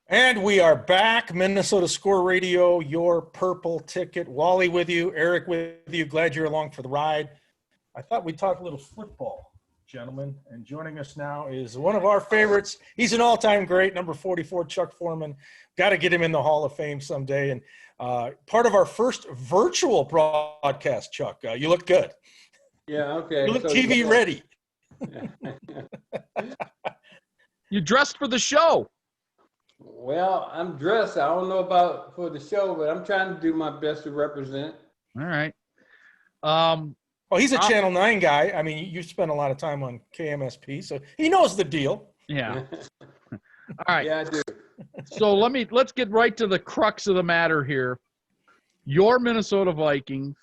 And we are back. Minnesota Score Radio, your purple ticket. Wally with you, Eric with you. Glad you're along for the ride. I thought we'd talk a little football, gentlemen. And joining us now is one of our favorites. He's an all-time great, number 44, Chuck Foreman. Got to get him in the Hall of Fame someday. And part of our first virtual broadcast, Chuck. You look good. Yeah, okay. You look TV ready. You dressed for the show. Well, I'm dressed. I don't know about for the show, but I'm trying to do my best to represent. All right. Well, he's a Channel 9 guy. I mean, you spend a lot of time on KMSP, so he knows the deal. Yeah. All right. Yeah, I do. So let's get right to the crux of the matter here. Your Minnesota Vikings,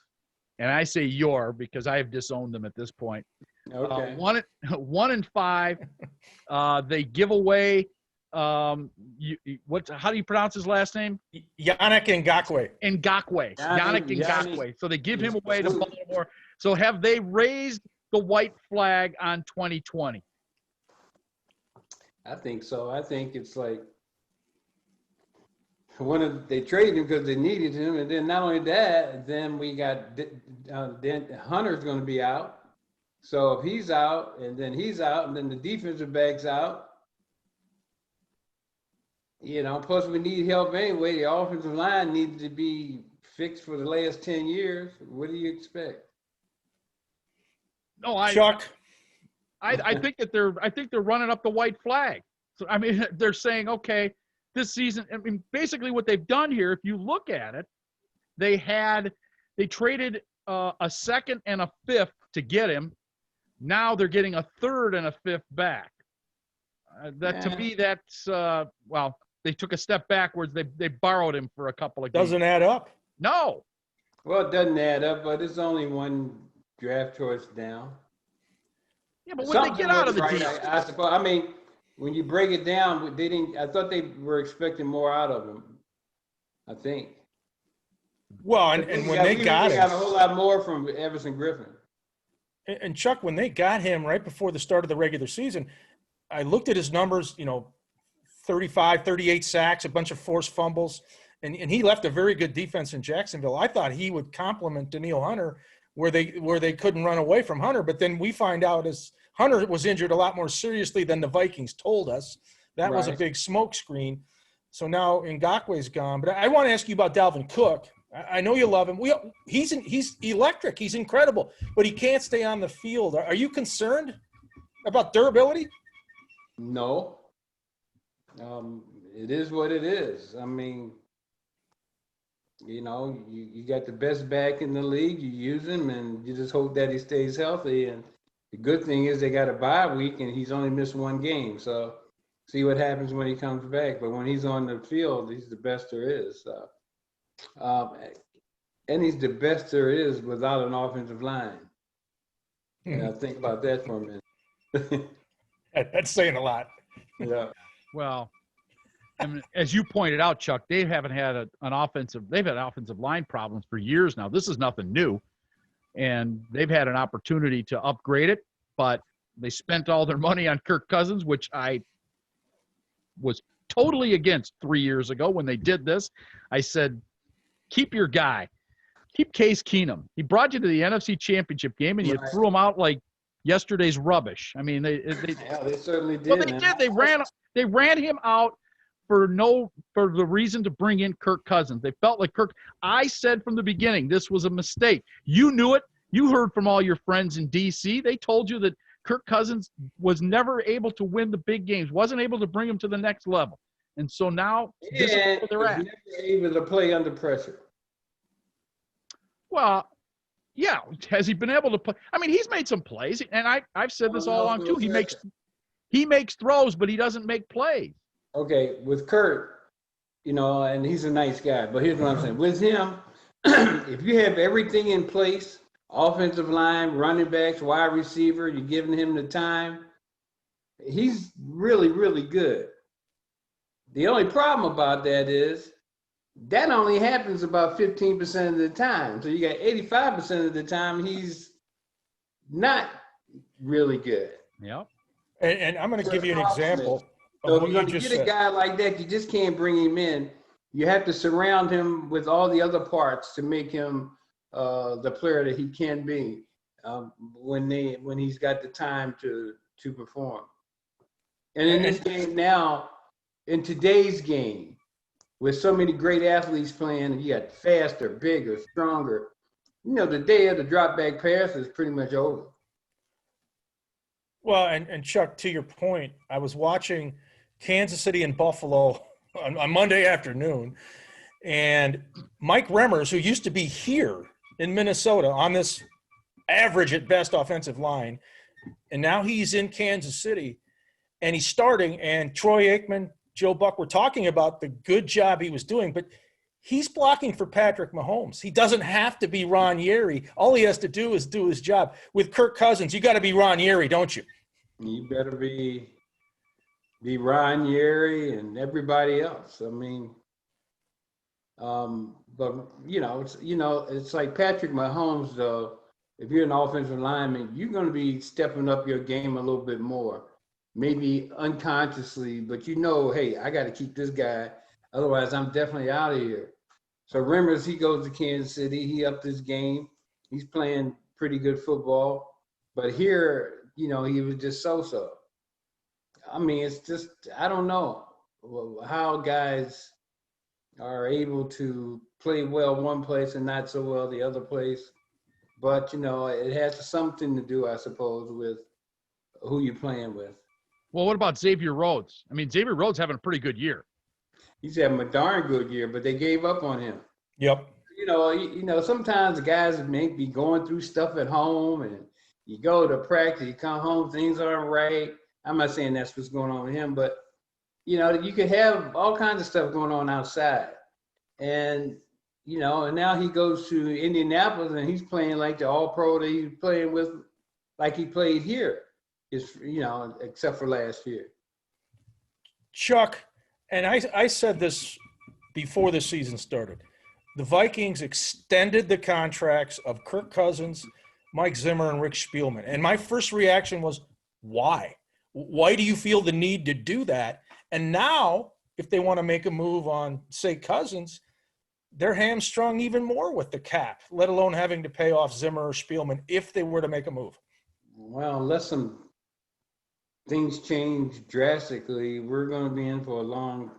and I say your because I have disowned them at this point. Okay. 1-5. They give away. How do you pronounce his last name? Yannick Ngakoue. Yannick Ngakoue. So they give him away to Baltimore. So have they raised the white flag on 2020? I think so. I think it's like they traded him because they needed him, and then not only that, then we got then Hunter's going to be out. So if he's out, and then the defensive back's out. You know, plus we need help anyway. The offensive line needs to be fixed for the last 10 years. What do you expect? No, Chuck. I think that they're running up the white flag. So I mean, they're saying, okay, this season. I mean, basically what they've done here, if you look at it, they traded a second and a fifth to get him. Now they're getting a third and a fifth back. To me, that's well. They took a step backwards. They borrowed him for a couple of games. Doesn't add up. No. Well, it doesn't add up, but it's only one draft choice down. Yeah, but what they get out of the deal? I suppose. I mean, when you break it down, they didn't. I thought they were expecting more out of him. I think. Well, and when they got him, got a whole lot more from Everson Griffin. And Chuck, when they got him right before the start of the regular season, I looked at his numbers. 35, 38 sacks, a bunch of forced fumbles, and he left a very good defense in Jacksonville. I thought he would complement Danielle Hunter where they couldn't run away from Hunter, but then we find out as Hunter was injured a lot more seriously than the Vikings told us. That was a big smokescreen. So now Ngakoue's gone. But I want to ask you about Dalvin Cook. I know you love him. He's electric. He's incredible, but he can't stay on the field. Are you concerned about durability? No. It is what it is. I mean, you got the best back in the league. You use him, and you just hope that he stays healthy. And the good thing is they got a bye week, and he's only missed one game. So see what happens when he comes back. But when he's on the field, he's the best there is. And he's the best there is without an offensive line. And I think about that for a minute. That's saying a lot. Yeah. Well, I mean, as you pointed out, Chuck, they've had offensive line problems for years now. This is nothing new. And they've had an opportunity to upgrade it, but they spent all their money on Kirk Cousins, which I was totally against 3 years ago when they did this. I said, keep your guy. Keep Case Keenum. He brought you to the NFC Championship game, and you threw him out like yesterday's rubbish. I mean, they certainly did. Well, they did. They ran him out for the reason to bring in Kirk Cousins. They felt like Kirk. I said from the beginning this was a mistake. You knew it. You heard from all your friends in D.C. They told you that Kirk Cousins was never able to win the big games, wasn't able to bring him to the next level. And so now this is where they're at. Never able to play under pressure. Well, yeah. Has he been able to play? I mean, he's made some plays, and I've said this all along too. He makes throws, but he doesn't make plays. Okay, with Kurt, and he's a nice guy, but here's what I'm saying. With him, if you have everything in place, offensive line, running backs, wide receiver, you're giving him the time, he's really, really good. The only problem about that is that only happens about 15% of the time. So you got 85% of the time he's not really good. Yep. And I'm going to give you an example. So if what you're you going to just get a said. guy like that, you just can't bring him in. You have to surround him with all the other parts to make him the player that he can be when he's got the time to perform. And in this game now, in today's game, with so many great athletes playing, you got faster, bigger, stronger. You know, the day of the drop back pass is pretty much over. Well, and Chuck, to your point, I was watching Kansas City and Buffalo on Monday afternoon, and Mike Remmers, who used to be here in Minnesota on this average at best offensive line, and now he's in Kansas City, and he's starting, and Troy Aikman, Joe Buck were talking about the good job he was doing, but he's blocking for Patrick Mahomes. He doesn't have to be Ron Yeri. All he has to do is do his job. With Kirk Cousins, you got to be Ron Yeri, don't you? You better be Ron Yeri and everybody else. I mean, but it's like Patrick Mahomes though. If you're an offensive lineman, you're going to be stepping up your game a little bit more, maybe unconsciously, but hey, I got to keep this guy. Otherwise, I'm definitely out of here. So Remmers, he goes to Kansas City. He upped his game. He's playing pretty good football. But here, he was just so-so. I mean, it's just, I don't know how guys are able to play well one place and not so well the other place. But, it has something to do, I suppose, with who you're playing with. Well, what about Xavier Rhodes? I mean, Xavier Rhodes having a pretty good year. He's having a darn good year, but they gave up on him. Yep. Sometimes the guys may be going through stuff at home, and you go to practice, you come home, things aren't right. I'm not saying that's what's going on with him, but you could have all kinds of stuff going on outside, and and now he goes to Indianapolis and he's playing like the All-Pro that he's playing with, like he played here, except for last year. Chuck, and I said this before the season started. The Vikings extended the contracts of Kirk Cousins, Mike Zimmer, and Rick Spielman. And my first reaction was, why? Why do you feel the need to do that? And now, if they want to make a move on, say, Cousins, they're hamstrung even more with the cap, let alone having to pay off Zimmer or Spielman if they were to make a move. Well, unless some things change drastically, we're going to be in for a long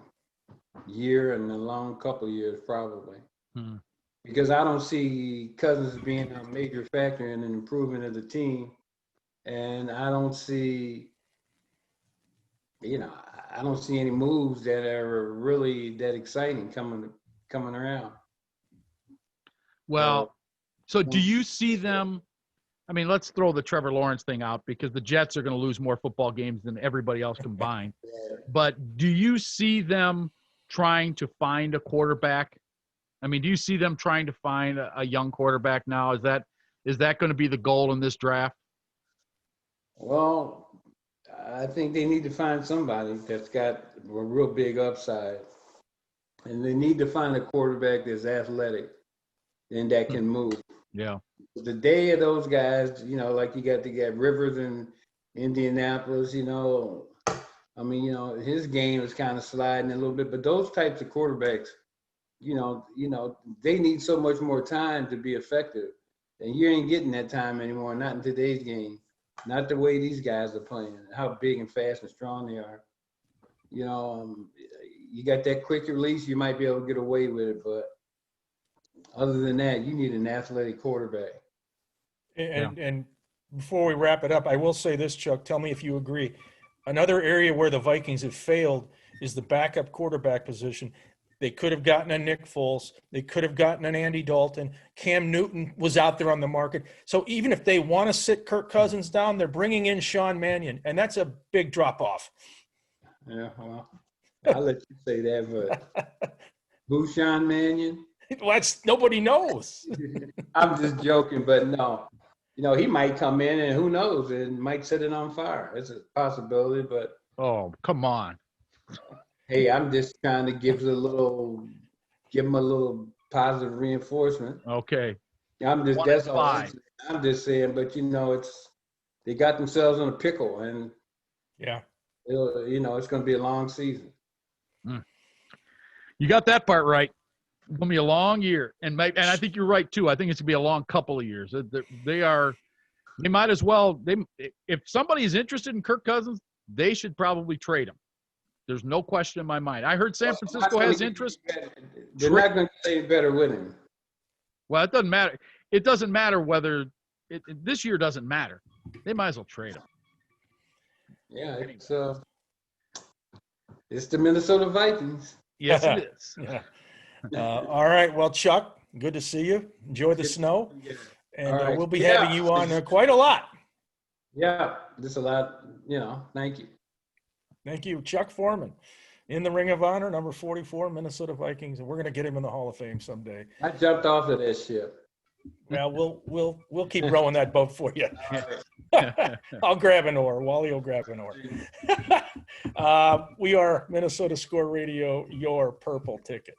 year and a long couple of years probably. Because I don't see Cousins being a major factor in an improvement of the team. And I don't see, I don't see any moves that are really that exciting coming around. Well, so do you see them? I mean, let's throw the Trevor Lawrence thing out because the Jets are going to lose more football games than everybody else combined. But do you see them trying to find a quarterback? I mean, do you see them trying to find a young quarterback now? Is that going to be the goal in this draft? Well, I think they need to find somebody that's got a real big upside. And they need to find a quarterback that's athletic and that can move. Yeah. The day of those guys, like you got Rivers in Indianapolis, I mean, his game is kind of sliding a little bit, but those types of quarterbacks, they need so much more time to be effective. And you ain't getting that time anymore, not in today's game. Not the way these guys are playing, how big and fast and strong they are. You got that quick release, you might be able to get away with it, but other than that, you need an athletic quarterback. And before we wrap it up, I will say this, Chuck, tell me if you agree. Another area where the Vikings have failed is the backup quarterback position. They could have gotten a Nick Foles. They could have gotten an Andy Dalton. Cam Newton was out there on the market. So even if they want to sit Kirk Cousins down, they're bringing in Sean Mannion, and that's a big drop-off. Yeah, well, I'll let you say that, but who's Sean Mannion? Well, nobody knows. I'm just joking, but no. He might come in and who knows, and might set it on fire. It's a possibility, but. Oh, come on. Hey, I'm just trying to give him a little positive reinforcement. Okay. That's all I'm just saying, but they got themselves in a pickle, and yeah, It's going to be a long season. You got that part right. It's going to be a long year. And I think you're right, too. I think it's going to be a long couple of years. They might as well – if somebody's interested in Kirk Cousins, they should probably trade him. There's no question in my mind. I heard San Francisco has interest. They're not going to get any better with him. Well, it doesn't matter. It doesn't matter whether this year doesn't matter. They might as well trade him. Yeah, it's the Minnesota Vikings. Yes, it is. Yeah. All right. Well, Chuck, good to see you. Enjoy the snow. And Right. we'll be having you on quite a lot. Yeah, just a lot. Thank you. Thank you, Chuck Foreman, in the Ring of Honor, number 44, Minnesota Vikings, and we're going to get him in the Hall of Fame someday. I jumped off of that ship. Well, we'll keep rowing that boat for you. I'll grab an oar. Wally will grab an oar. We are Minnesota Score Radio, your purple ticket.